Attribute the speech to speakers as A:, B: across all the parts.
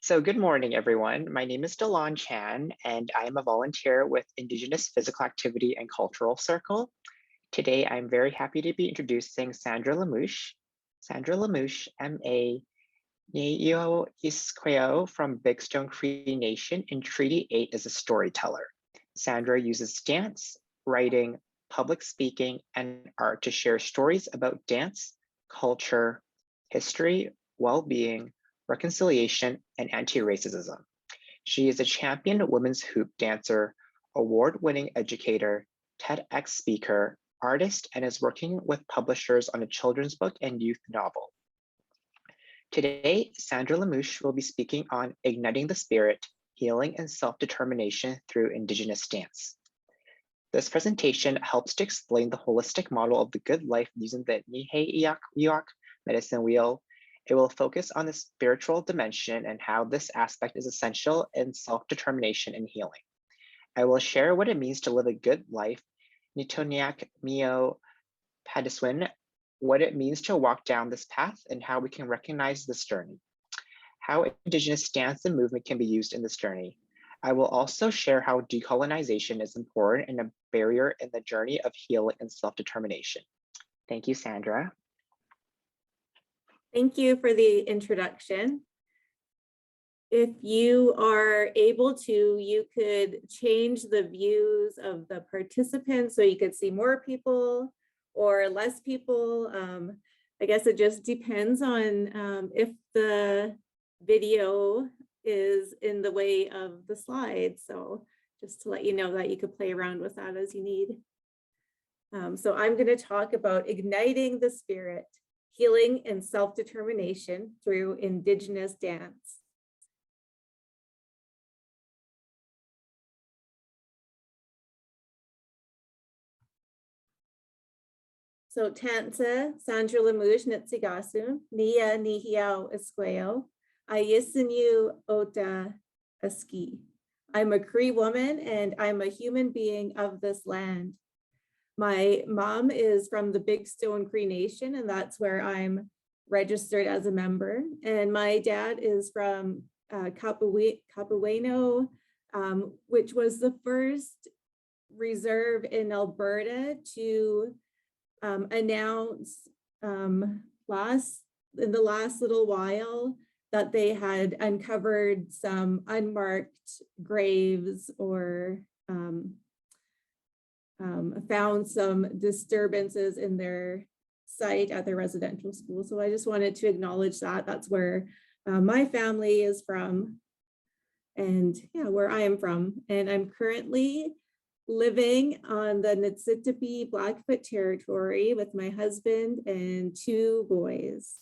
A: So good morning, everyone. My name is Delon Chan, and I am a volunteer with Indigenous Physical Activity and Cultural Circle. Today, I'm very happy to be introducing Sandra Lamouche. Sandra Lamouche, MA, Neyiaw iskwew from Bigstone Cree Nation in Treaty 8 as a storyteller. Sandra uses dance, writing, public speaking, and art to share stories about dance, culture, history, well-being, reconciliation, and anti-racism. She is a champion women's hoop dancer, award-winning educator, TEDx speaker, artist, and is working with publishers on a children's book and youth novel. Today, Sandra Lamouche will be speaking on igniting the spirit, healing, and self-determination through Indigenous dance. This presentation helps to explain the holistic model of the good life using the Nehiyawak Medicine Wheel. It will focus on the spiritual dimension and how this aspect is essential in self-determination and healing. I will share what it means to live a good life, Nitohnahk Miyo Pimadisiwin, what it means to walk down this path, and how we can recognize this journey, how Indigenous dance and movement can be used in this journey. I will also share how decolonization is important and a barrier in the journey of healing and self-determination. Thank you, Sandra.
B: Thank you for the introduction. If you are able to, you could change the views of the participants so you could see more people or less people. I guess it just depends on if the video is in the way of the slides. So just to let you know that you could play around with that as you need. So I'm going to talk about igniting the spirit, healing and self-determination through Indigenous dance. So Tansa, Sandra Lamouche, Nitsigasu, Nia Nehiyawak iskwew, Ayisinu Ota Aski. I'm a Cree woman and I'm a human being of this land. My mom is from the Bigstone Cree Nation, and that's where I'm registered as a member. And my dad is from Kapaweno, which was the first reserve in Alberta to announce in the last little while that they had uncovered some unmarked graves or found some disturbances in their site at their residential school. So I just wanted to acknowledge that. That's where my family is from and where I am from. And I'm currently living on the Niitsitapi Blackfoot territory with my husband and 2 boys.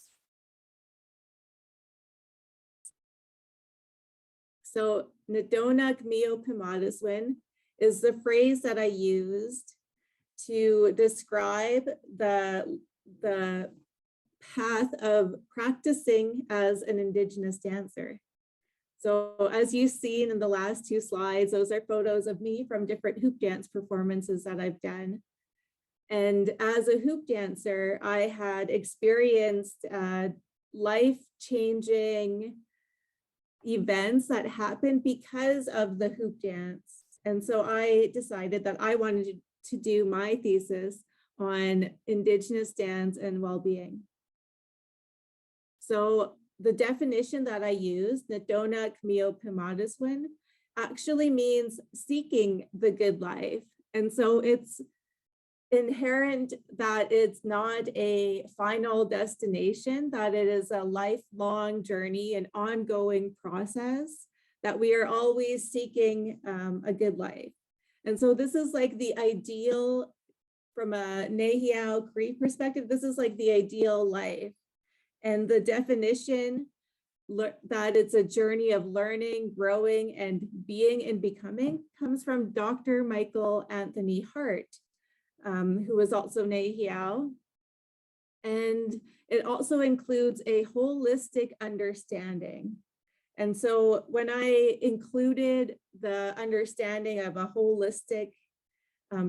B: So Nitohnahk Miyo Pimadisiwin is the phrase that I used to describe the path of practicing as an Indigenous dancer. So as you've seen in the last 2 slides, those are photos of me from different hoop dance performances that I've done. And as a hoop dancer, I had experienced life-changing events that happened because of the hoop dance. And so I decided that I wanted to do my thesis on Indigenous dance and well-being. So the definition that I used, Nitohnahk Miyo Pimadisiwin, actually means seeking the good life. And so it's inherent that it's not a final destination, that it is a lifelong journey, an ongoing process, that we are always seeking a good life. And so this is like the ideal, from a Neyiaw Cree perspective, this is like the ideal life. And the definition that it's a journey of learning, growing, and being and becoming comes from Dr. Michael Anthony Hart, who is also Neyiaw. And it also includes a holistic understanding. And so when I included the understanding of a holistic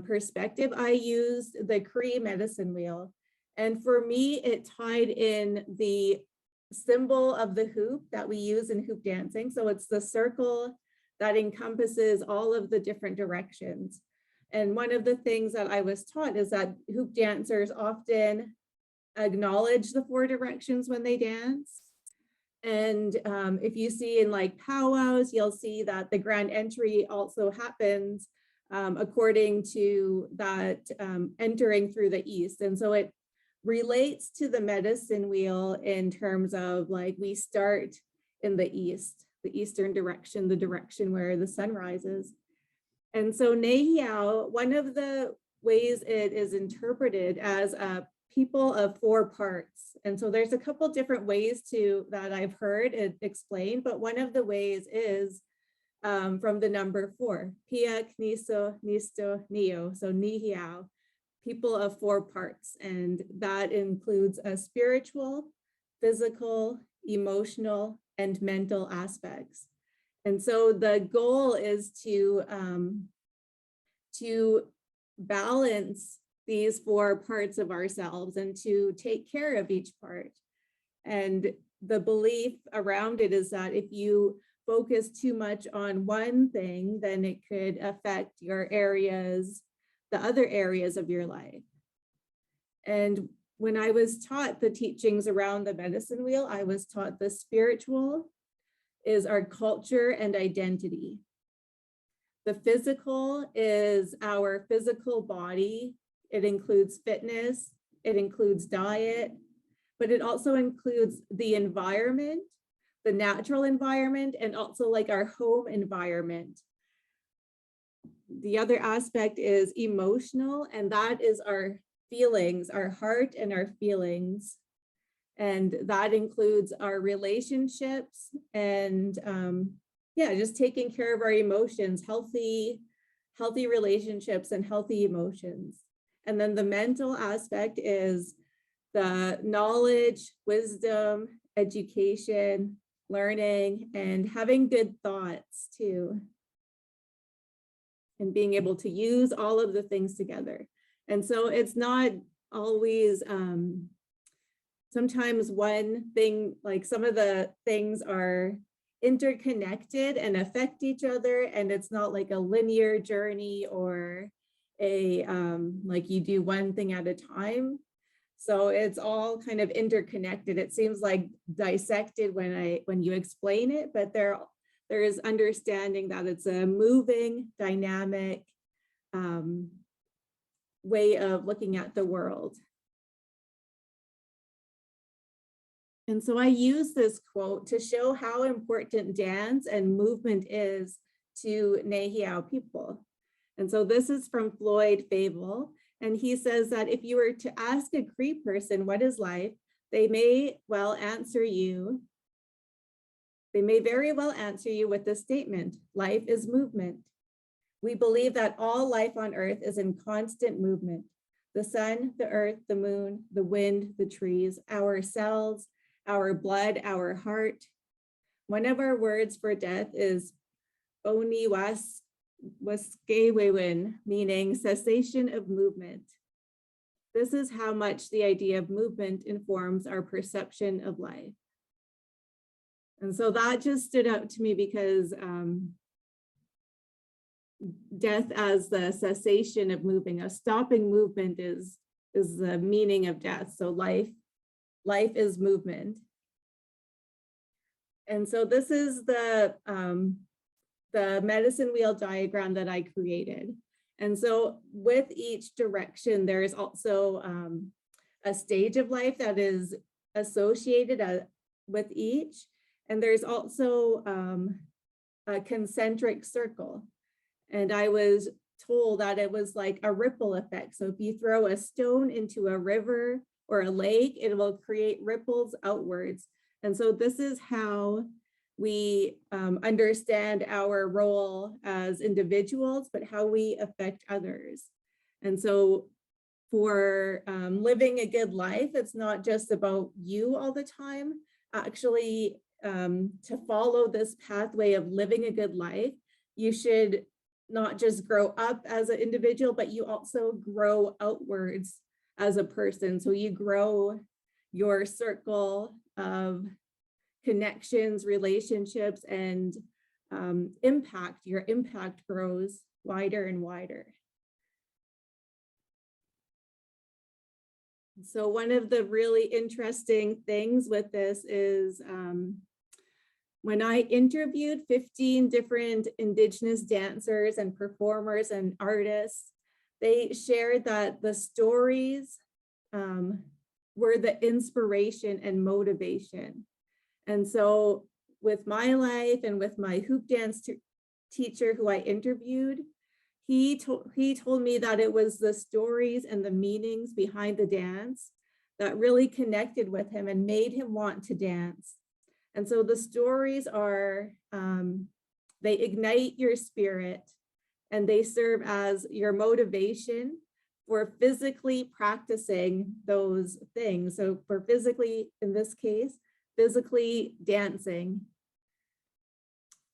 B: perspective, I used the Cree medicine wheel. And for me, it tied in the symbol of the hoop that we use in hoop dancing. So it's the circle that encompasses all of the different directions. And one of the things that I was taught is that hoop dancers often acknowledge the 4 directions when they dance. And if you see in like powwows, you'll see that the grand entry also happens according to that entering through the east. And so it relates to the medicine wheel in terms of like we start in the east, the eastern direction, the direction where the sun rises. And so Neyiaw, one of the ways it is interpreted as a people of 4 parts. And so there's a couple different ways that I've heard it explained, but one of the ways is from the number 4, Pia, Kniso, Nisto, Neo, so Neyiaw, people of 4 parts. And that includes a spiritual, physical, emotional, and mental aspects. And so the goal is to balance these 4 parts of ourselves and to take care of each part. And the belief around it is that if you focus too much on one thing, then it could affect your areas, the other areas of your life. And when I was taught the teachings around the medicine wheel, I was taught the spiritual is our culture and identity. The physical is our physical body. It includes fitness, it includes diet, but it also includes the environment, the natural environment, and also like our home environment. The other aspect is emotional, and that is our feelings, our heart and our feelings. And that includes our relationships and just taking care of our emotions, healthy relationships and healthy emotions. And then the mental aspect is the knowledge, wisdom, education, learning, and having good thoughts too. And being able to use all of the things together. And so it's not always, sometimes one thing, like some of the things are interconnected and affect each other, and it's not like a linear journey or a like you do one thing at a time. So it's all kind of interconnected. It seems like dissected when you explain it, but there is understanding that it's a moving, dynamic way of looking at the world. And so I use this quote to show how important dance and movement is to Neyiaw people. And so this is from Floyd Fable. And he says that if you were to ask a Cree person what is life, they may very well answer you with this statement: life is movement. We believe that all life on earth is in constant movement. The sun, the earth, the moon, the wind, the trees, our cells, our blood, our heart. One of our words for death is Oniwaskewewin, meaning cessation of movement. This is how much the idea of movement informs our perception of life. And so that just stood out to me because death as the cessation of moving, a stopping movement is the meaning of death. So life is movement. And so this is the medicine wheel diagram that I created. And so with each direction, there is also a stage of life that is associated with each. And there's also a concentric circle. And I was told that it was like a ripple effect. So if you throw a stone into a river or a lake, it will create ripples outwards. And so this is how we understand our role as individuals, but how we affect others. And so for living a good life, it's not just about you all the time. Actually, to follow this pathway of living a good life, you should not just grow up as an individual, but you also grow outwards as a person. So you grow your circle of connections, relationships, and impact. Your impact grows wider and wider. So one of the really interesting things with this is when I interviewed 15 different Indigenous dancers and performers and artists, they shared that the stories were the inspiration and motivation. And so with my life and with my hoop dance teacher who I interviewed, he told me that it was the stories and the meanings behind the dance that really connected with him and made him want to dance. And so the stories are, they ignite your spirit and they serve as your motivation for physically practicing those things. So for physically, in this case, physically dancing.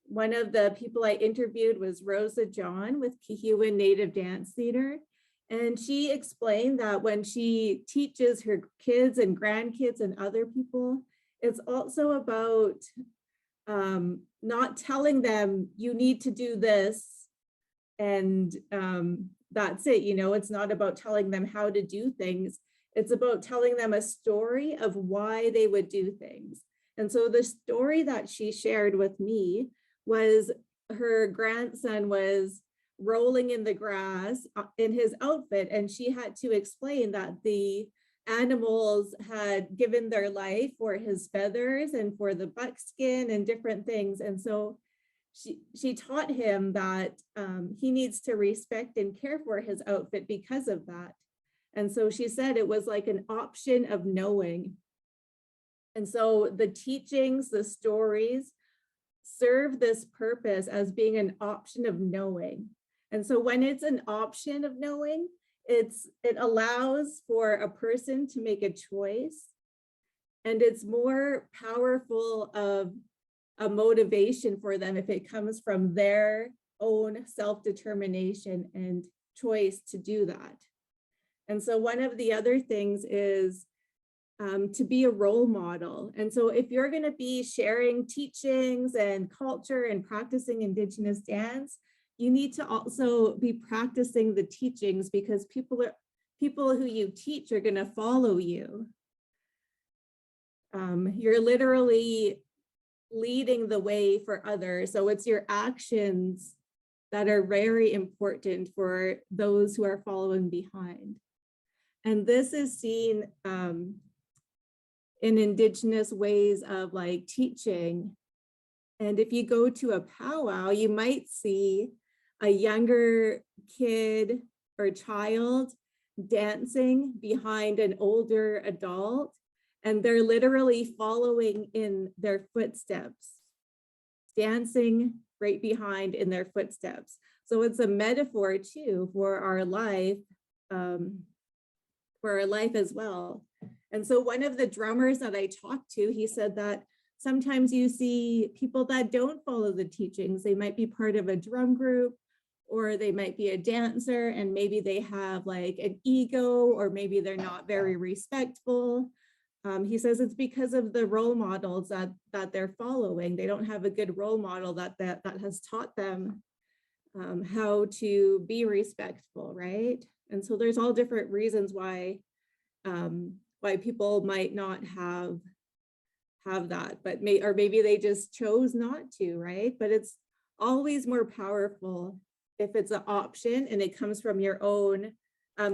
B: One of the people I interviewed was Rosa John with Kihiwin Native Dance Theater. And she explained that when she teaches her kids and grandkids and other people, it's also about not telling them you need to do this and that's it. You know, it's not about telling them how to do things. It's about telling them a story of why they would do things. And so the story that she shared with me was her grandson was rolling in the grass in his outfit, and she had to explain that the animals had given their life for his feathers and for the buckskin and different things. And so she taught him that he needs to respect and care for his outfit because of that. And so she said it was like an option of knowing. And so the teachings, the stories, serve this purpose as being an option of knowing. And so when it's an option of knowing, it allows for a person to make a choice, and it's more powerful of a motivation for them if it comes from their own self-determination and choice to do that. And so one of the other things is to be a role model. And so if you're going to be sharing teachings and culture and practicing Indigenous dance, you need to also be practicing the teachings, because people who you teach are going to follow you. You're literally leading the way for others. So it's your actions that are very important for those who are following behind. And this is seen in Indigenous ways of like teaching. And if you go to a powwow, you might see a younger kid or child dancing behind an older adult, and they're literally following in their footsteps, dancing right behind in their footsteps. So it's a metaphor too for our life as well. And so one of the drummers that I talked to, he said that sometimes you see people that don't follow the teachings. They might be part of a drum group, or they might be a dancer, and maybe they have like an ego, or maybe they're not very respectful. He says it's because of the role models that they're following. They don't have a good role model that has taught them how to be respectful, right? And so there's all different reasons why people might not have that, but maybe they just chose not to, right? But it's always more powerful if it's an option and it comes from your own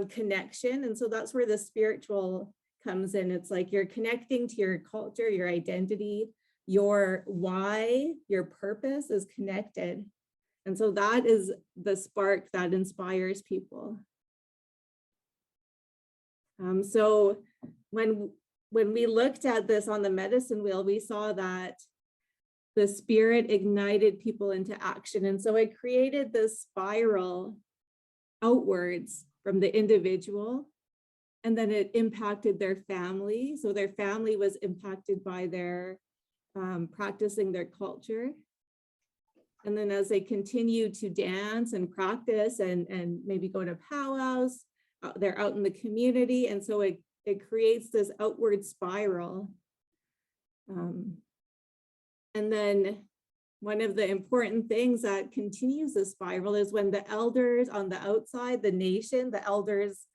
B: connection. And so that's where the spiritual comes in. It's like you're connecting to your culture, your identity, your why, your purpose is connected. And so that is the spark that inspires people. So when we looked at this on the medicine wheel, we saw that the spirit ignited people into action. And so it created this spiral outwards from the individual, and then it impacted their family. So their family was impacted by their practicing their culture. And then as they continue to dance and practice and maybe go to powwows, they're out in the community. And so it creates this outward spiral. And then one of the important things that continues the spiral is when the elders on the outside, the nation, the elders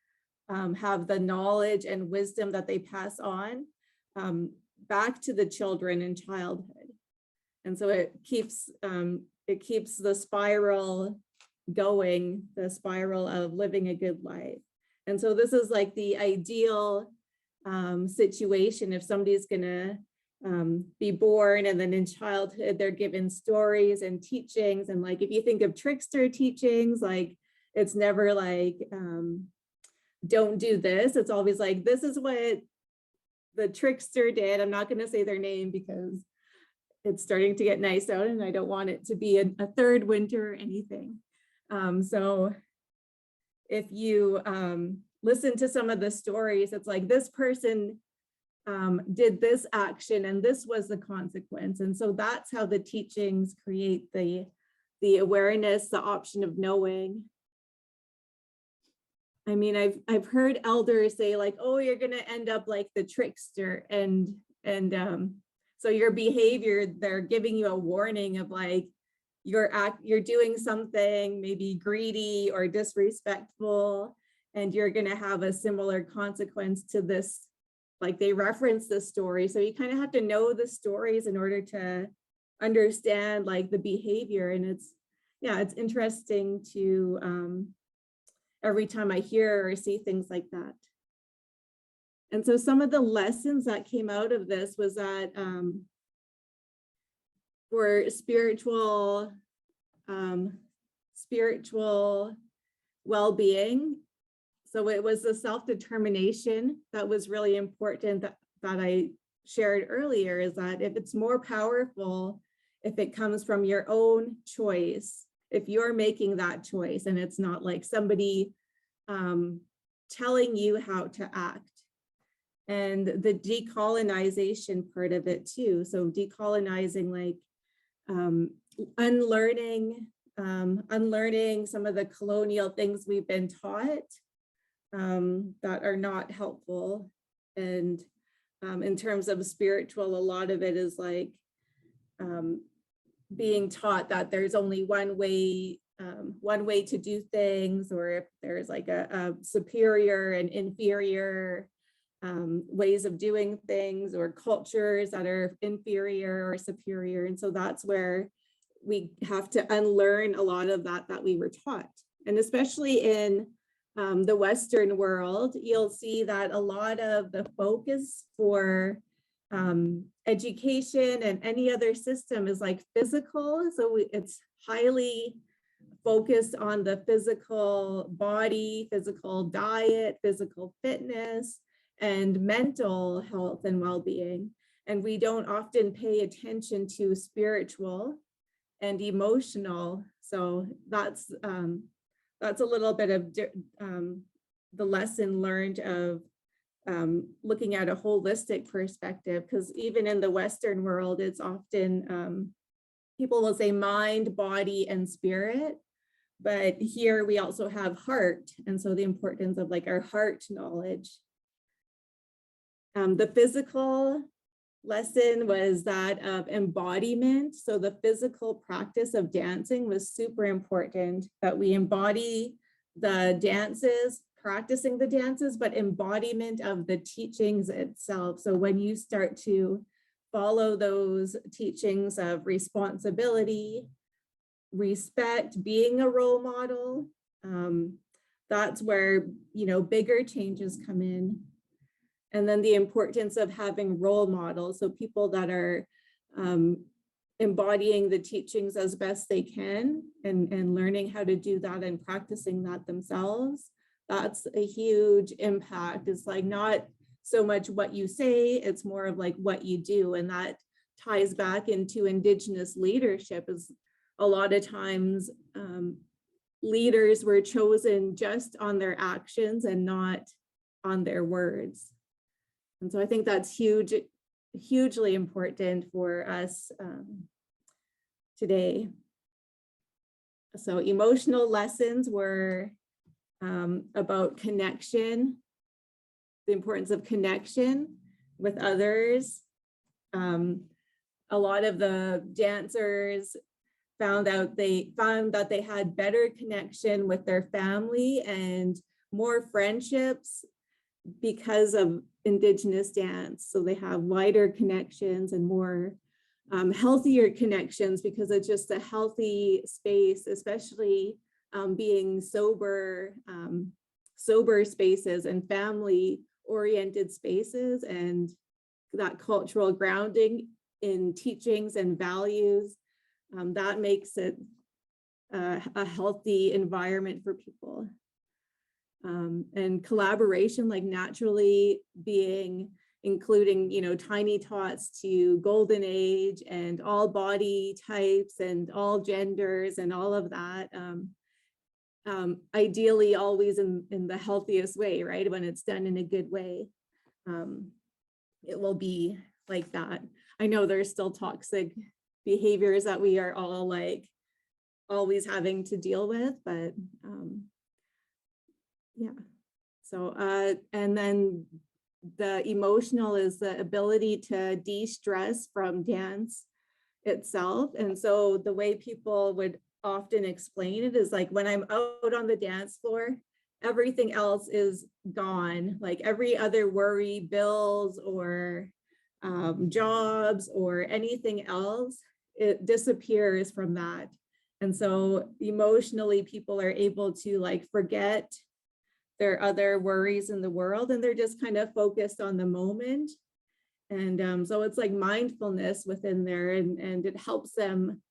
B: have the knowledge and wisdom that they pass on back to the children in childhood. And so it keeps the spiral going, the spiral of living a good life. And so this is like the ideal situation if somebody's gonna be born, and then in childhood they're given stories and teachings. And like if you think of trickster teachings, like it's never like don't do this. It's always like, this is what the trickster did. I'm not going to say their name because it's starting to get nice out and I don't want it to be a third winter or anything. So if you listen to some of the stories, it's like this person did this action and this was the consequence. And so that's how the teachings create the awareness, the option of knowing. I mean, I've heard elders say like, oh, you're gonna end up like the trickster, and so your behavior, they're giving you a warning of like you're doing something maybe greedy or disrespectful, and you're gonna have a similar consequence to this. Like they reference the story, so you kind of have to know the stories in order to understand like the behavior. And it's interesting to every time I hear or see things like that. And so some of the lessons that came out of this was that for spiritual well-being, so it was the self-determination that was really important that I shared earlier, is that if it's more powerful, if it comes from your own choice, if you're making that choice and it's not like somebody telling you how to act. And the decolonization part of it too. So decolonizing, like unlearning some of the colonial things we've been taught that are not helpful. And in terms of spiritual, a lot of it is like being taught that there's only one way to do things, or if there's like a superior and inferior ways of doing things, or cultures that are inferior or superior. And so that's where we have to unlearn a lot of that we were taught. And especially in the Western world, you'll see that a lot of the focus for education and any other system is like physical. So it's highly focused on the physical body, physical diet, physical fitness, and mental health and well-being. And we don't often pay attention to spiritual and emotional. So that's a little bit of the lesson learned of looking at a holistic perspective, because even in the Western world, it's often people will say mind, body, and spirit. But here we also have heart. And so the importance of like our heart knowledge. The physical lesson was that of embodiment. So the physical practice of dancing was super important, that we embody the dances, practicing the dances, but embodiment of the teachings itself. So when you start to follow those teachings of responsibility, respect, being a role model, that's where, bigger changes come in. And then the importance of having role models, so people that are embodying the teachings as best they can and learning how to do that and practicing that themselves. That's a huge impact. It's like not so much what you say, it's more of like what you do. And that ties back into Indigenous leadership. Is a lot of times leaders were chosen just on their actions and not on their words. And so I think that's hugely important for us today. So emotional lessons were about connection, the importance of connection with others, a lot of the dancers found that they had better connection with their family and more friendships because of Indigenous dance. So they have wider connections and more healthier connections because it's just a healthy space, especially being sober spaces and family oriented spaces, and that cultural grounding in teachings and values, that makes it a healthy environment for people. And collaboration, like naturally including, you know, tiny tots to golden age and all body types and all genders and all of that. Ideally always in the healthiest way, right? When it's done in a good way, it will be like that. I know there's still toxic behaviors that we are all like always having to deal with, but yeah. So, and then the emotional is the ability to de-stress from dance itself. And so the way people would often explain it is like, when I'm out on the dance floor, everything else is gone. Like every other worry, bills or jobs or anything else, it disappears from that. And so emotionally, people are able to like forget their other worries in the world, and they're just kind of focused on the moment. And so it's like mindfulness within there, and it helps them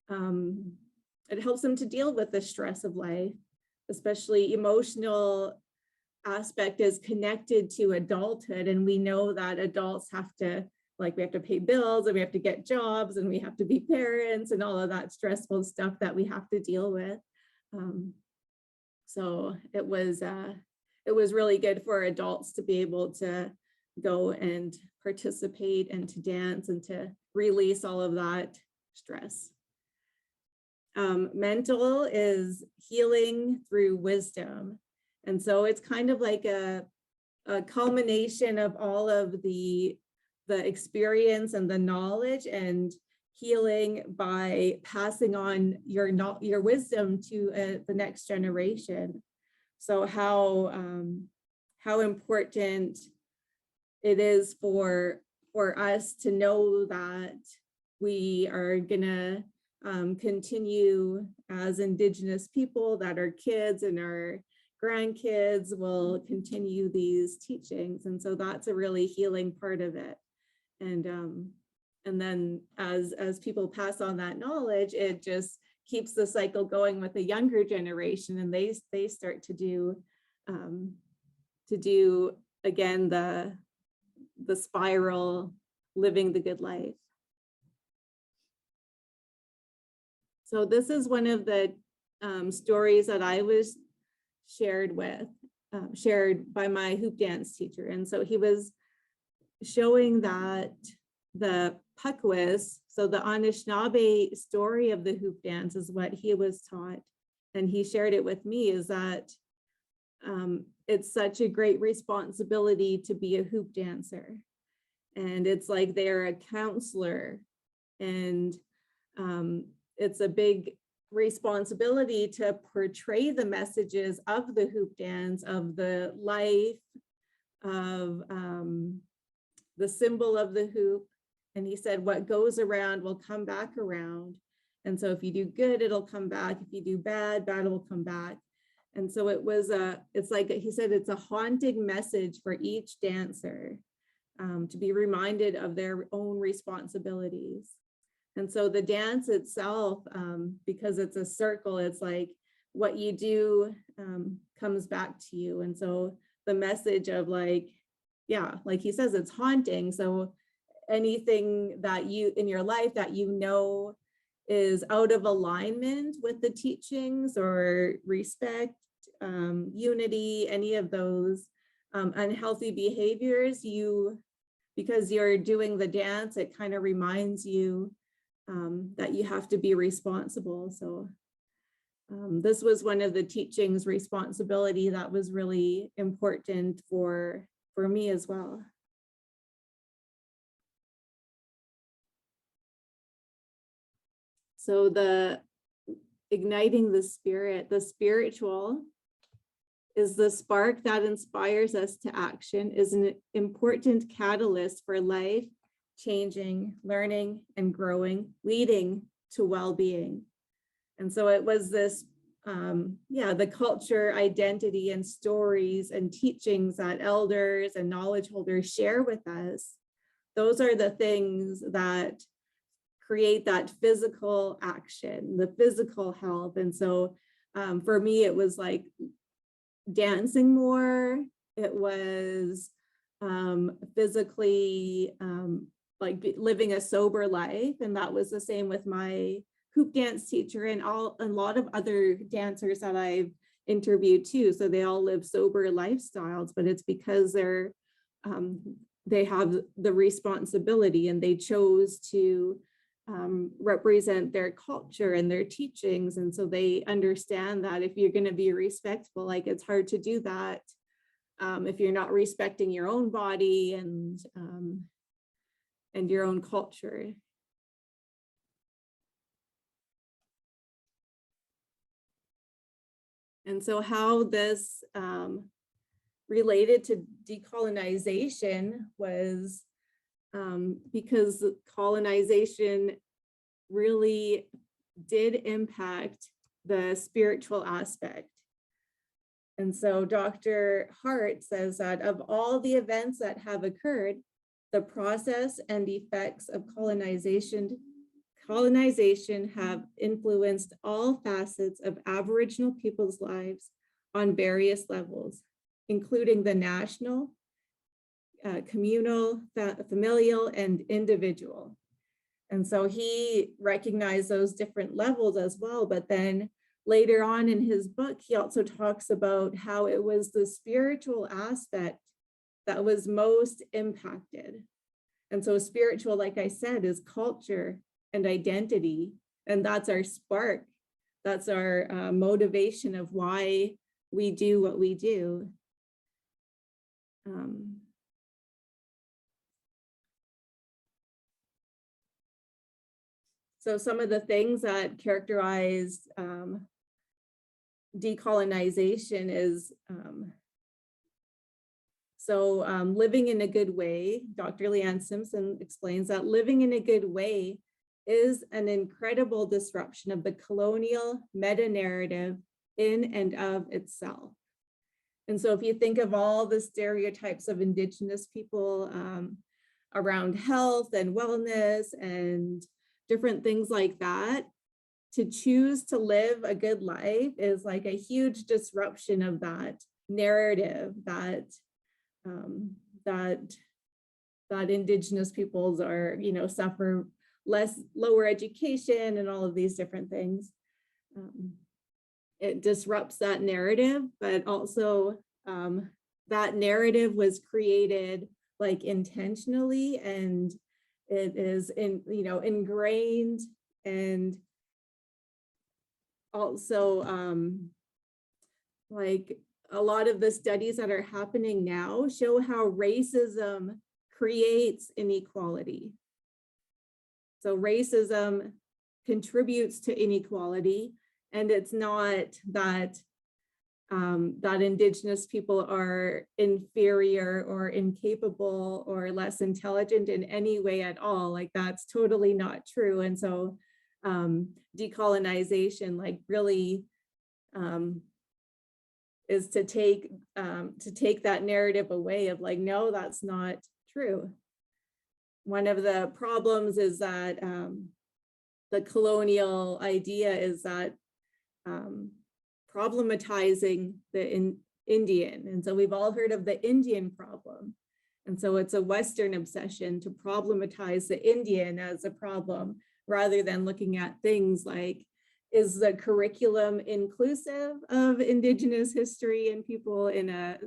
B: to deal with the stress of life, especially emotional aspect is connected to adulthood. And we know that adults have to, like, we have to pay bills and we have to get jobs and we have to be parents and all of that stressful stuff that we have to deal with. So it was really good for adults to be able to go and participate and to dance and to release all of that stress. Mental is healing through wisdom. And so it's kind of like a culmination of all of the experience and the knowledge and healing by passing on your wisdom to the next generation. So how important it is for us to know that we are gonna continue as Indigenous people, that our kids and our grandkids will continue these teachings. And so that's a really healing part of it. And then as people pass on that knowledge, it just keeps the cycle going with the younger generation, and they start to do again the spiral, living the good life. So this is one of the stories that I was shared by my hoop dance teacher. And so he was showing that the pukwis, so the Anishinaabe story of the hoop dance, is what he was taught. And he shared it with me, is that it's such a great responsibility to be a hoop dancer. And it's like they're a counselor, and it's a big responsibility to portray the messages of the hoop dance, of the life, of the symbol of the hoop. And he said, what goes around will come back around. And so if you do good, it'll come back. If you do bad, bad will come back. And so it's like he said, it's a haunting message for each dancer to be reminded of their own responsibilities. And so the dance itself, because it's a circle, it's like what you do comes back to you. And so the message of like, yeah, like he says, it's haunting. So anything that you in your life that you know is out of alignment with the teachings or respect, unity, any of those unhealthy behaviors, because you're doing the dance, it kind of reminds you that you have to be responsible. So this was one of the teachings, responsibility, that was really important for me as well. So the igniting the spirit, the spiritual is the spark that inspires us to action, is an important catalyst for life changing, learning, and growing, leading to well-being. And so it was this, the culture, identity, and stories and teachings that elders and knowledge holders share with us. Those are the things that create that physical action, the physical health. And so for me, it was like dancing more. It was physically like living a sober life. And that was the same with my hoop dance teacher and a lot of other dancers that I've interviewed too. So they all live sober lifestyles, but it's because they have the responsibility and they chose to represent their culture and their teachings. And so they understand that if you're going to be respectful, like it's hard to do that if you're not respecting your own body and your own culture. And so how this related to decolonization was because colonization really did impact the spiritual aspect. And so Dr. Hart says that of all the events that have occurred, the process and effects of colonization have influenced all facets of Aboriginal people's lives on various levels, including the national, communal, familial, and individual. And so he recognized those different levels as well. But then later on in his book, he also talks about how it was the spiritual aspect that was most impacted. And so spiritual, like I said, is culture and identity. And that's our spark. That's our motivation of why we do what we do. So some of the things that characterize decolonization is, living in a good way. Dr. Leanne Simpson explains that living in a good way is an incredible disruption of the colonial meta-narrative in and of itself. And so if you think of all the stereotypes of Indigenous people around health and wellness and different things like that, to choose to live a good life is like a huge disruption of that narrative that that Indigenous peoples are, suffer lower education and all of these different things. It disrupts that narrative, but also that narrative was created like intentionally, and it is ingrained. And also like a lot of the studies that are happening now show how racism creates inequality. So racism contributes to inequality, and it's not that that Indigenous people are inferior or incapable or less intelligent in any way at all. Like that's totally not true. And so decolonization like really is to take that narrative away of like, no, that's not true. One of the problems is that the colonial idea is that problematizing the Indian. And so we've all heard of the Indian problem. And so it's a Western obsession to problematize the Indian as a problem, rather than looking at things like, is the curriculum inclusive of Indigenous history and people in a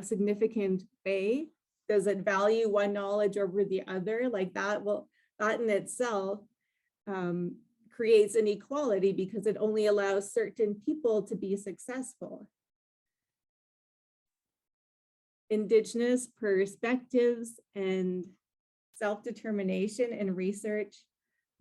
B: significant way? Does it value one knowledge over the other? Like that in itself creates inequality because it only allows certain people to be successful. Indigenous perspectives and self-determination and research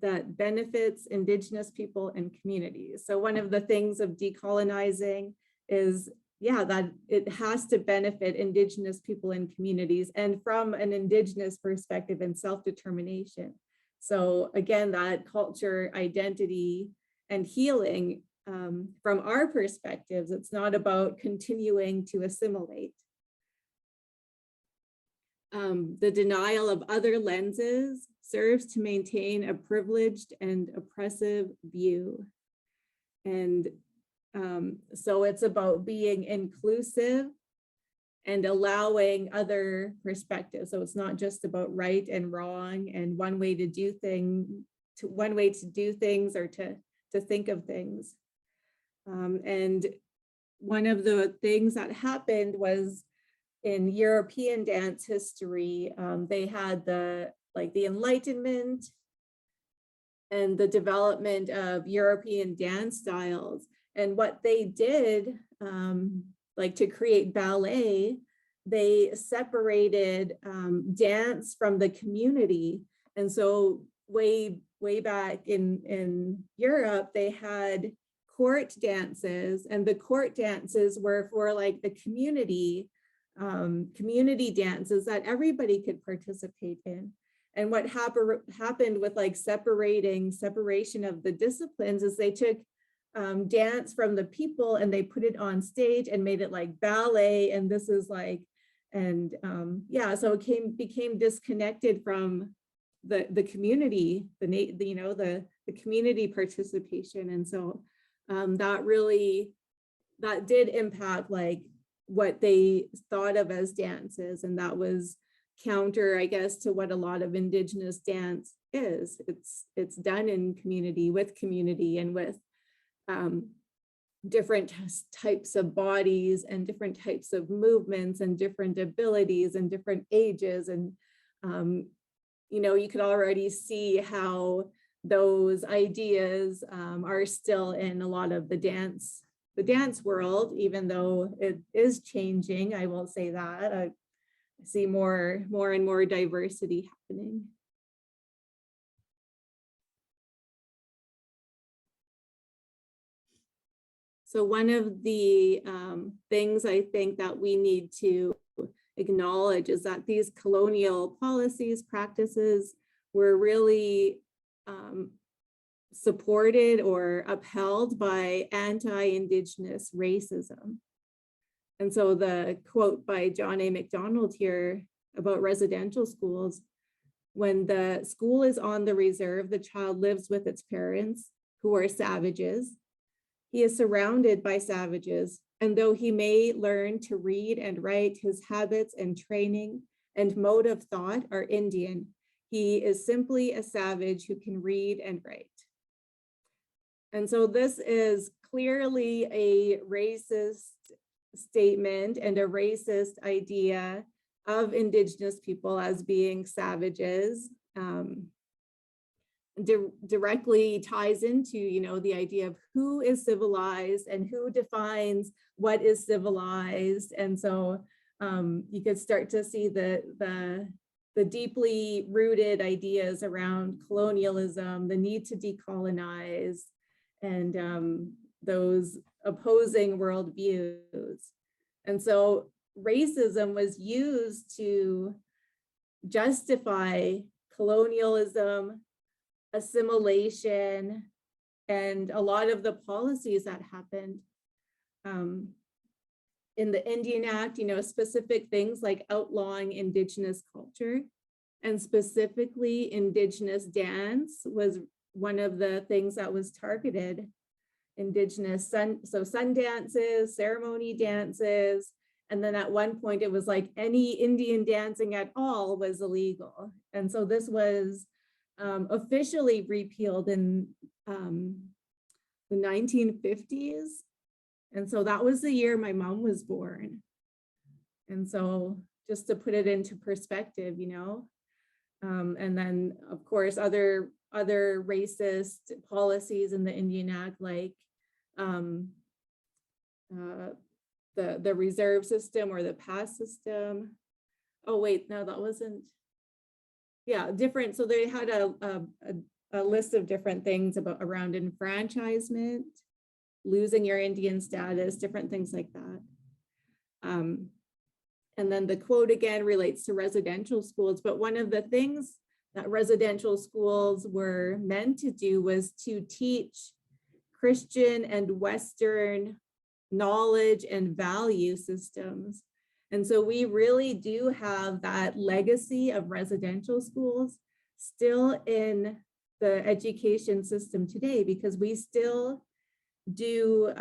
B: that benefits Indigenous people and communities. So one of the things of decolonizing is, yeah, that it has to benefit Indigenous people and communities, and from an Indigenous perspective and self-determination. So again, that culture, identity, and healing, from our perspectives, it's not about continuing to assimilate. The denial of other lenses serves to maintain a privileged and oppressive view. And so it's about being inclusive and allowing other perspectives. So it's not just about right and wrong and one way to do things, or to think of things. And one of the things that happened was in European dance history, they had the Enlightenment and the development of European dance styles. And what they did, like to create ballet, they separated dance from the community. And so way back in Europe, they had court dances, and the court dances were for like the community dances that everybody could participate in. And what happened with like separation of the disciplines is they took dance from the people and they put it on stage and made it like ballet. And this is like, and yeah, so it became disconnected from the community, the community participation. And so that did impact like what they thought of as dances. And that was counter, I guess, to what a lot of Indigenous dance is. It's done in community, with community, and with different types of bodies and different types of movements and different abilities and different ages. And you could already see how those ideas are still in a lot of the dance world, even though it is changing. I will say that I see more and more diversity happening. So one of the things I think that we need to acknowledge is that these colonial policies, practices were really supported or upheld by anti-Indigenous racism. And so the quote by John A. MacDonald here about residential schools: when the school is on the reserve, the child lives with its parents, who are savages. He is surrounded by savages, and though he may learn to read and write, his habits and training and mode of thought are Indian. He is simply a savage who can read and write. And so this is clearly a racist statement and a racist idea of Indigenous people as being savages. Directly ties into, the idea of who is civilized and who defines what is civilized. And so you could start to see the deeply rooted ideas around colonialism, the need to decolonize, and those opposing worldviews. And so racism was used to justify colonialism, assimilation, and a lot of the policies that happened. In the Indian Act, specific things like outlawing Indigenous culture, and specifically Indigenous dance was one of the things that was targeted. Indigenous sun dances, ceremony dances, and then at one point it was like any Indian dancing at all was illegal. And so this was officially repealed in the 1950s. And so that was the year my mom was born. And so just to put it into perspective, and then of course other racist policies in the Indian Act, like the reserve system or the pass system. Oh wait, no, that wasn't. Yeah, different. So they had a a list of different things around enfranchisement, losing your Indian status, different things like that. And then the quote again relates to residential schools, but one of the things that residential schools were meant to do was to teach Christian and Western knowledge and value systems. And so we really do have that legacy of residential schools still in the education system today, because we still do,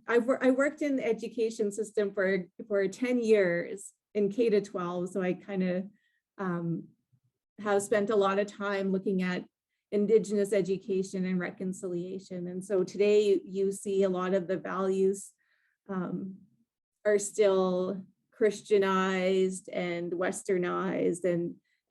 B: I worked in the education system for 10 years in K to 12. So I kind of have spent a lot of time looking at Indigenous education and reconciliation. And so today you see a lot of the values are still Christianized and Westernized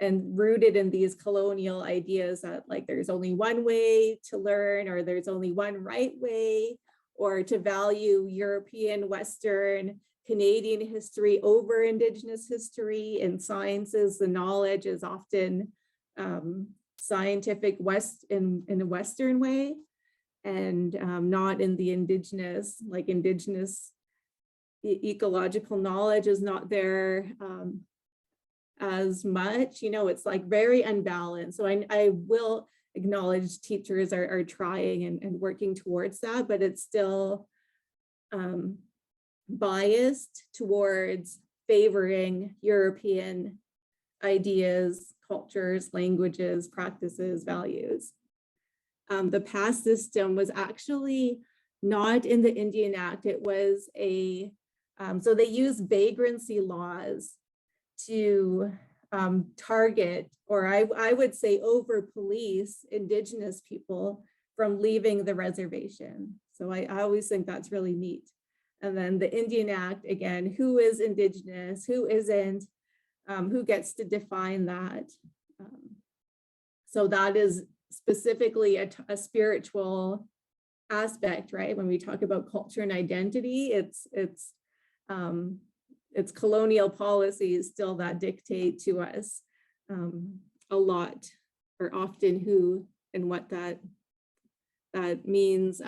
B: and rooted in these colonial ideas that like there's only one way to learn, or there's only one right way, or to value European, Western, Canadian history over Indigenous history. In sciences, the knowledge is often scientific in a Western way, and not in the Indigenous, like Indigenous ecological knowledge is not there as much, you know, it's like very unbalanced. So I will acknowledge teachers are trying and working towards that, but it's still biased towards favoring European ideas, cultures, languages, practices, values. The past system was actually not in the Indian Act. It was so they used vagrancy laws to target, or I would say over police Indigenous people from leaving the reservation. So I always think that's really neat. And then the Indian Act, again, who is Indigenous, who isn't, who gets to define that. So that is specifically a spiritual aspect, right? When we talk about culture and identity, it's colonial policies still that dictate to us a lot, or often who and what that means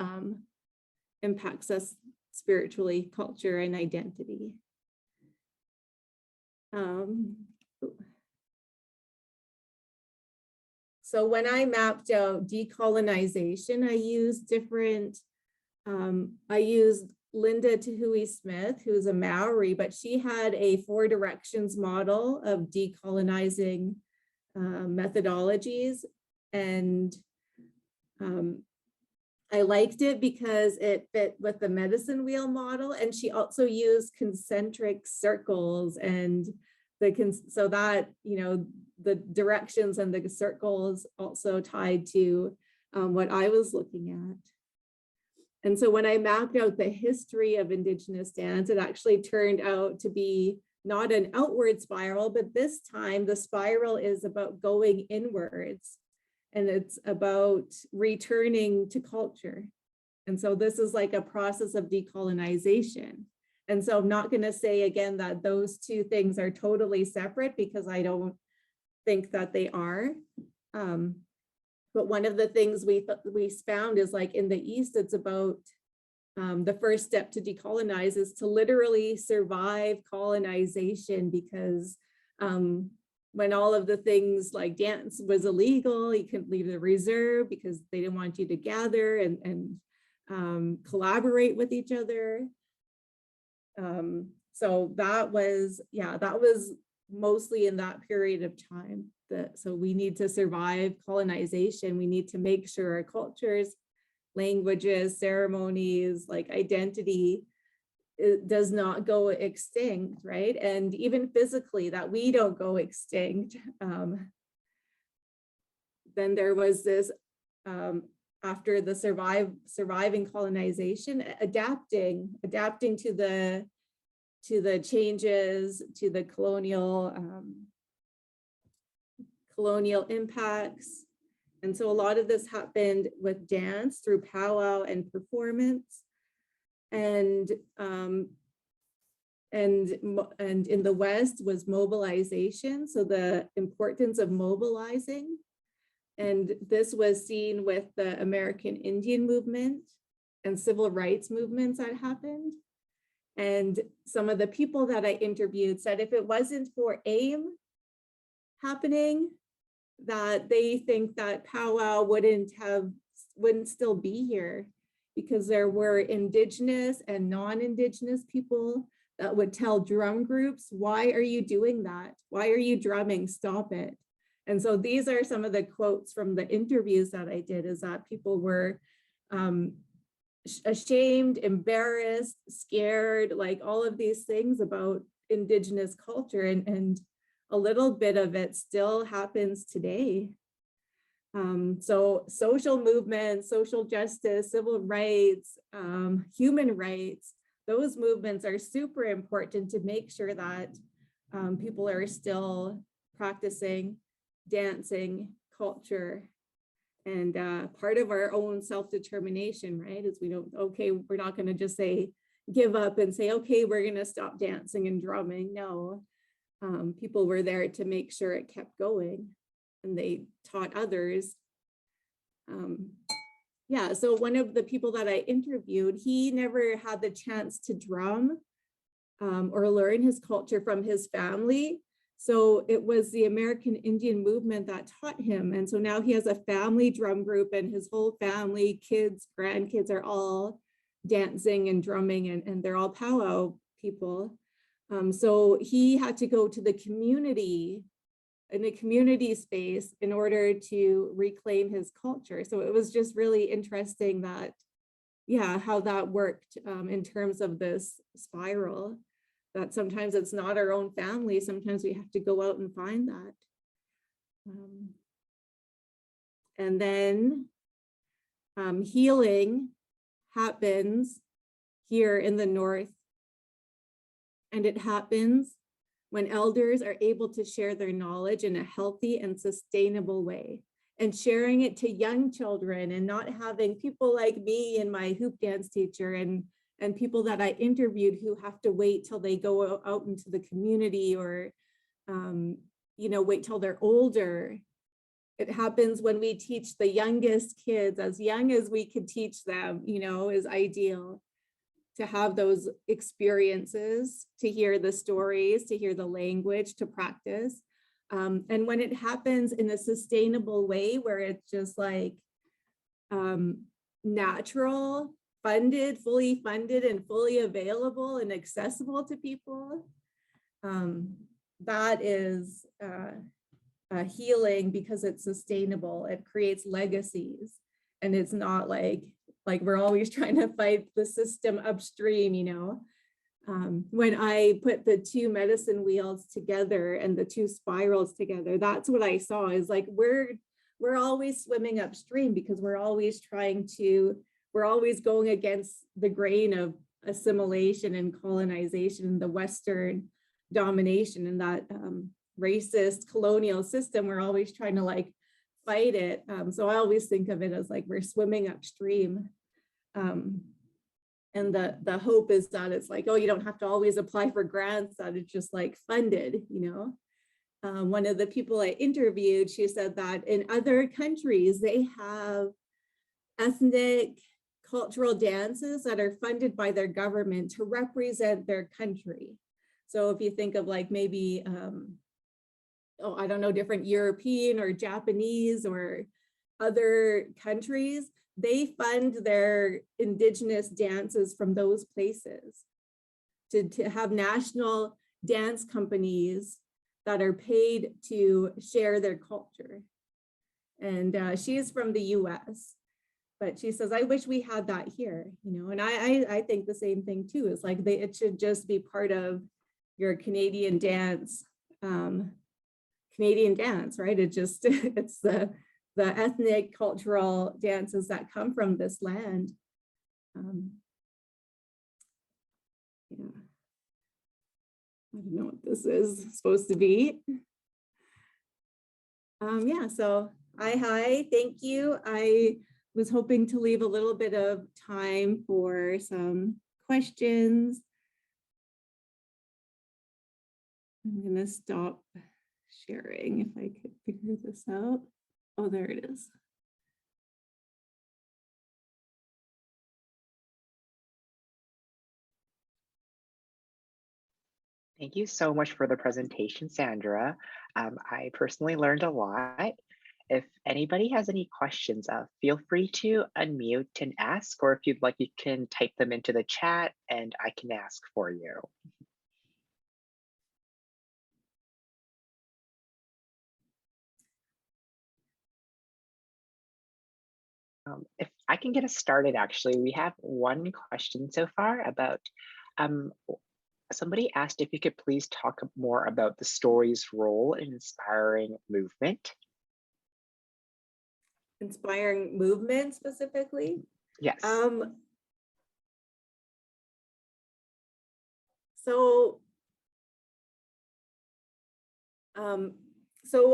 B: impacts us spiritually, culture, and identity. So when I mapped out decolonization, I used I used Linda Tahui Smith, who's a Maori, but she had a 4 directions model of decolonizing methodologies. And I liked it because it fit with the medicine wheel model. And she also used concentric circles and so that, you know, the directions and the circles also tied to what I was looking at. And so when I mapped out the history of Indigenous dance, it actually turned out to be not an outward spiral, but this time the spiral is about going inwards, and it's about returning to culture. And so this is like a process of decolonization. And so I'm not going to say again that those two things are totally separate, because I don't think that they are. But one of the things we found is, like in the East, it's about the first step to decolonize is to literally survive colonization, because when all of the things like dance was illegal, you couldn't leave the reserve because they didn't want you to gather and collaborate with each other. So that was mostly in that period of time. So we need to survive colonization. We need to make sure our cultures, languages, ceremonies, like identity, it does not go extinct, right? And even physically, that we don't go extinct. Then there was this, after the surviving colonization, adapting to the changes, to the colonial impacts. And so a lot of this happened with dance through powwow and performance. And in the West was mobilization. So the importance of mobilizing. And this was seen with the American Indian movement and civil rights movements that happened. And some of the people that I interviewed said if it wasn't for AIM happening, that they think that powwow wouldn't still be here, because there were Indigenous and non-Indigenous people that would tell drum groups, why are you doing that? Why are you drumming? Stop it. And so these are some of the quotes from the interviews that I did, is that people were ashamed, embarrassed, scared, like all of these things about Indigenous culture, and a little bit of it still happens today. So social movements, social justice, civil rights, human rights, those movements are super important to make sure that people are still practicing dancing culture. And part of our own self-determination, right, is we don't, okay, we're not going to just say, give up and say, okay, we're going to stop dancing and drumming. No, people were there to make sure it kept going, and they taught others. Yeah, so one of the people that I interviewed, he never had the chance to drum or learn his culture from his family. So it was the American Indian movement that taught him. And so now he has a family drum group, and his whole family, kids, grandkids are all dancing and drumming, and they're all powwow people. So he had to go to the community, in a community space, in order to reclaim his culture. So it was just really interesting that, yeah, how that worked in terms of this spiral, that sometimes it's not our own family. Sometimes we have to go out and find that. And then healing happens here in the North. And it happens when elders are able to share their knowledge in a healthy and sustainable way, and sharing it to young children, and not having people like me and my hoop dance teacher and people that I interviewed who have to wait till they go out into the community, or wait till they're older. It happens when we teach the youngest kids as young as we could teach them, is ideal, to have those experiences, to hear the stories, to hear the language, to practice. And when it happens in a sustainable way, where it's just like natural, funded, fully funded, and fully available and accessible to people, that is healing, because it's sustainable. It creates legacies, and it's not like we're always trying to fight the system upstream, When I put the two medicine wheels together and the two spirals together, that's what I saw, is like we're always swimming upstream, because we're always going against the grain of assimilation and colonization and the Western domination, and that racist colonial system. We're always trying to fight it. So I always think of it as we're swimming upstream. And the hope is that it's oh, you don't have to always apply for grants, that it's just funded, One of the people I interviewed, she said that in other countries, they have ethnic cultural dances that are funded by their government to represent their country. So if you think of maybe, I don't know, different European or Japanese or other countries, they fund their Indigenous dances from those places to have national dance companies that are paid to share their culture. And she is from the US, but she says, I wish we had that here, and I think the same thing too. Is it should just be part of your Canadian dance, right? It's the ethnic cultural dances that come from this land. Yeah. I don't know what this is supposed to be. Yeah, so hi, thank you. I was hoping to leave a little bit of time for some questions. I'm gonna stop sharing if I could figure this out. Oh, there it is.
A: Thank you so much for the presentation, Sandra. I personally learned a lot. If anybody has any questions, feel free to unmute and ask, or if you'd like, you can type them into the chat and I can ask for you. If I can get us started, actually, we have one question so far about um, somebody asked if you could please talk more about the story's role in inspiring movement.
B: Inspiring movement specifically?
A: Yes.
B: So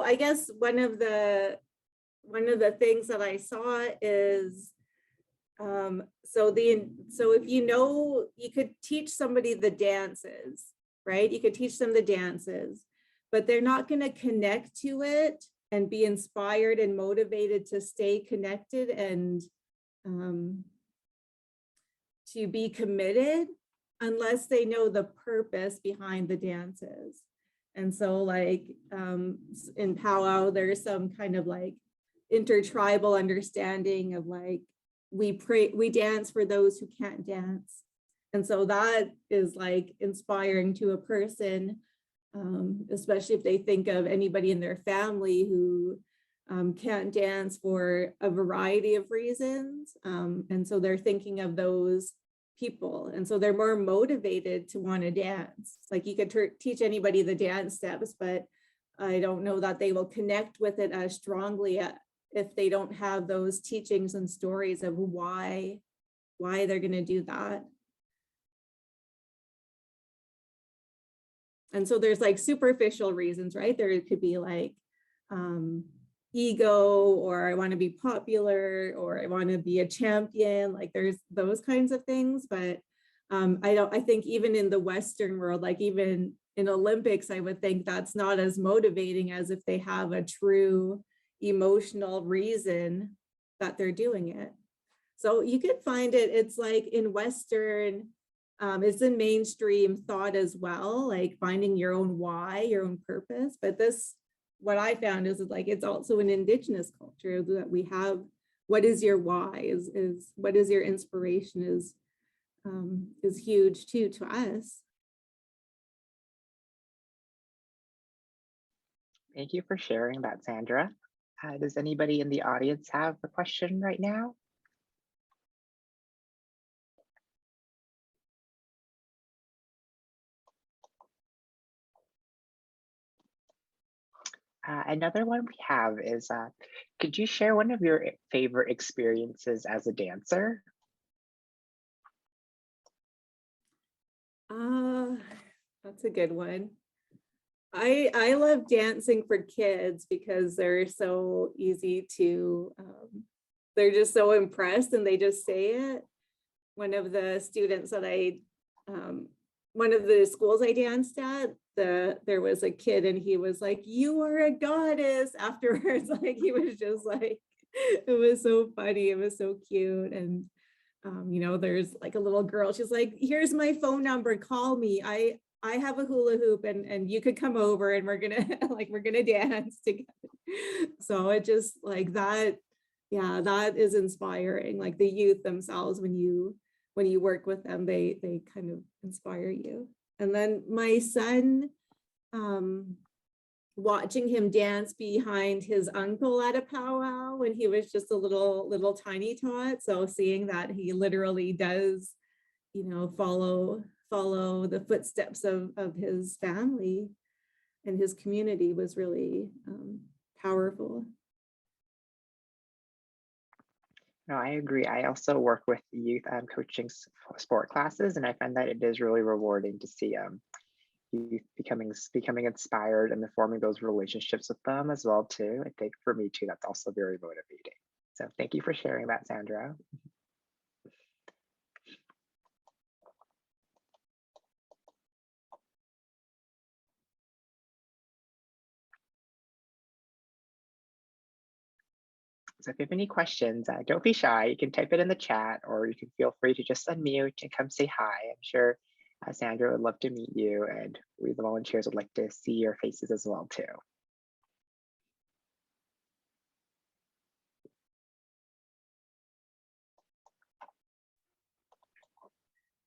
B: I guess one of the things that I saw is so if you know, you could teach somebody the dances, right? You could teach them the dances, but they're not going to connect to it and be inspired and motivated to stay connected and to be committed unless they know the purpose behind the dances. And so like in powwow, there's some kind of like intertribal understanding of like, we dance for those who can't dance. And so that is like inspiring to a person, especially if they think of anybody in their family who can't dance for a variety of reasons. And so they're thinking of those people. And so they're more motivated to want to dance. Like you could teach anybody the dance steps, but I don't know that they will connect with it as strongly if they don't have those teachings and stories of why they're going to do that. And so there's like superficial reasons, right? There could be like ego, or I want to be popular, or I want to be a champion. Like there's those kinds of things. But I think even in the Western world, like even in Olympics, I would think that's not as motivating as if they have a true emotional reason that they're doing it. So you could find it, it's like in Western, it's in mainstream thought as well, like finding your own why, your own purpose. But this, what I found is like, it's also an Indigenous culture that we have, what is your why, is what is your inspiration is huge too to us.
A: Thank you for sharing that, Sandra. Does anybody in the audience have a question right now? Another one we have is, could you share one of your favorite experiences as a dancer?
B: That's a good one. I love dancing for kids because they're so easy to, they're just so impressed and they just say it. One of the students that one of the schools I danced at, there was a kid and he was like, "You are a goddess," afterwards. Like he was just like, it was so funny. It was so cute. And you know, there's like a little girl, she's like, "Here's my phone number, call me. I have a hula hoop and you could come over and we're gonna like we're gonna dance together." So it just like that, yeah, that is inspiring. Like the youth themselves, when you work with them, they kind of inspire you. And then my son, watching him dance behind his uncle at a powwow when he was just a little tiny tot. So seeing that he literally does, you know, follow the footsteps of his family and his community was really powerful.
A: No, I agree. I also work with youth coaching sport classes, and I find that it is really rewarding to see youth becoming inspired and forming those relationships with them as well too. I think for me too, that's also very motivating. So thank you for sharing that, Sandra. So if you have any questions, don't be shy. You can type it in the chat, or you can feel free to just unmute and come say hi. I'm sure Sandra would love to meet you, and we, the volunteers, would like to see your faces as well too.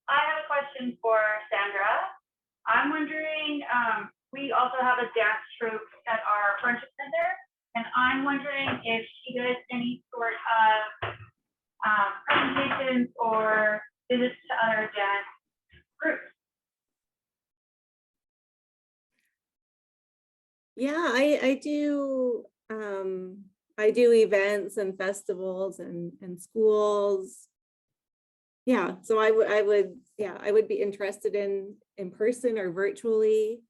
C: I have a question for Sandra. I'm wondering, we also have a dance troupe at our friendship center, and I'm wondering if she does any sort of presentations or visits to other dance groups.
B: Yeah, I do. I do events and festivals and schools. Yeah, so I would be interested in person or virtually.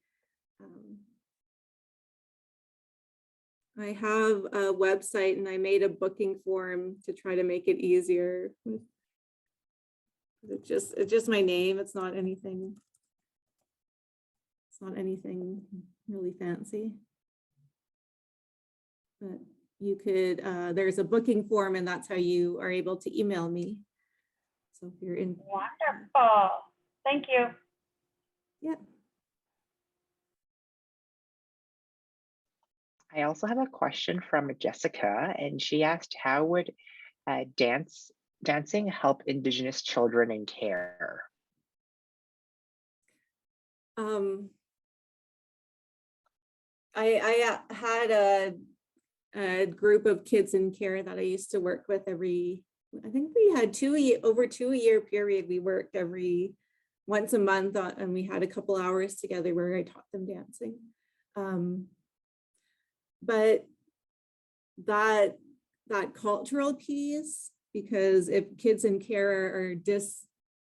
B: I have a website and I made a booking form to try to make it easier. It's just my name. It's not anything. It's not anything really fancy. But you could, there's a booking form and that's how you are able to email me. So if you're in.
C: Wonderful. Thank you.
B: Yeah.
A: I also have a question from Jessica, and she asked, how would dancing help Indigenous children in care?
B: I had a group of kids in care that I used to work with I think we had over 2 year period. We worked once a month and we had a couple hours together where I taught them dancing. But that cultural piece, because if kids in care are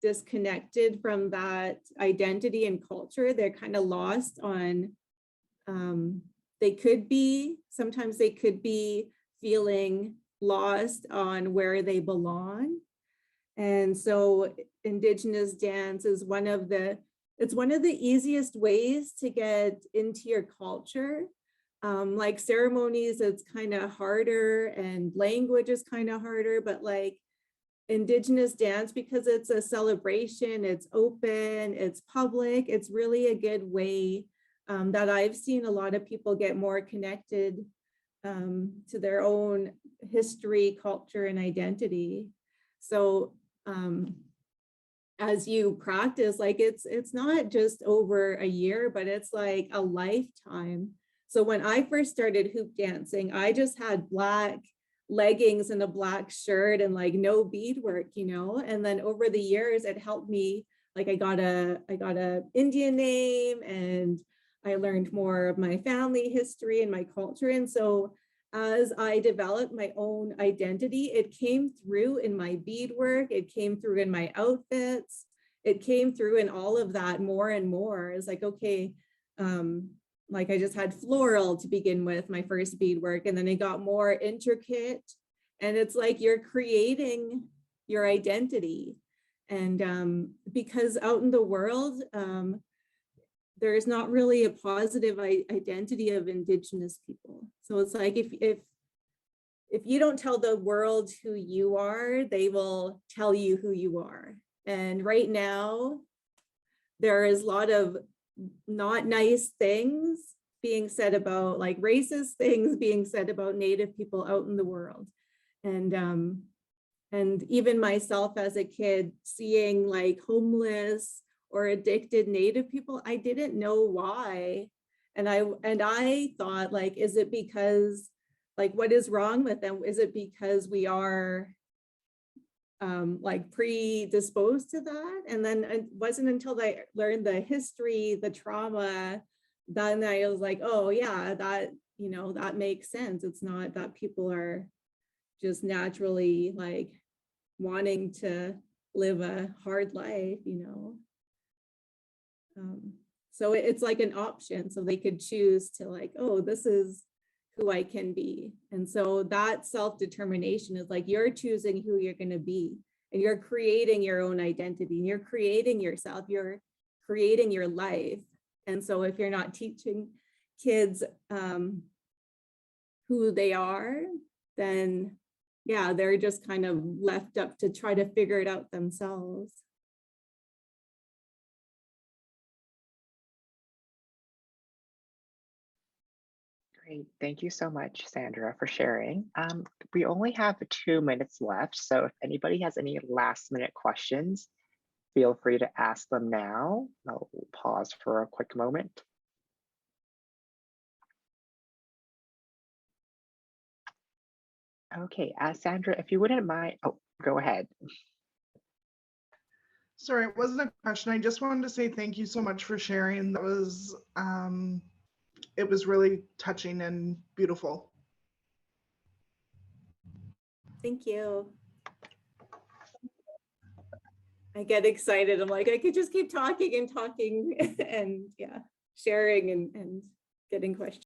B: disconnected from that identity and culture, they're kind of lost on, sometimes they could be feeling lost on where they belong. And so Indigenous dance is one of the easiest ways to get into your culture. Like ceremonies, it's kind of harder, and language is kind of harder, but like Indigenous dance, because it's a celebration, it's open, it's public, it's really a good way that I've seen a lot of people get more connected to their own history, culture, and identity. So as you practice, like it's not just over a year, but it's like a lifetime. So when I first started hoop dancing, I just had black leggings and a black shirt and like no beadwork, and then over the years it helped me. Like I got a Indian name, and I learned more of my family history and my culture. And so as I developed my own identity, it came through in my beadwork, it came through in my outfits, it came through in all of that more and more. It's like, okay, like I just had floral to begin with, my first beadwork, and then it got more intricate. And it's like you're creating your identity. And because out in the world, there is not really a positive identity of Indigenous people. So it's like if you don't tell the world who you are, they will tell you who you are. And right now, there is a lot of not nice things being said about, like racist things being said about Native people out in the world. And even myself as a kid, seeing like homeless or addicted Native people, I didn't know why. And I thought, like, is it because, like, what is wrong with them? Is it because we are like predisposed to that? And then it wasn't until I learned the history, the trauma, then I was like, oh yeah, that, that makes sense. It's not that people are just naturally like wanting to live a hard life, so it's like an option. So they could choose to like, oh, this is who I can be. And so that self-determination is like, you're choosing who you're going to be, and you're creating your own identity, and you're creating yourself, you're creating your life. And so if you're not teaching kids who they are, then yeah, they're just kind of left up to try to figure it out themselves.
A: Great. Thank you so much, Sandra, for sharing. We only have 2 minutes left, so if anybody has any last minute questions, feel free to ask them now. I'll pause for a quick moment. Okay, Sandra, if you wouldn't mind, oh, go ahead.
D: Sorry, it wasn't a question. I just wanted to say thank you so much for sharing. That was, it was really touching and beautiful.
B: Thank you. I get excited. I'm like, I could just keep talking and talking and yeah, sharing and getting questions.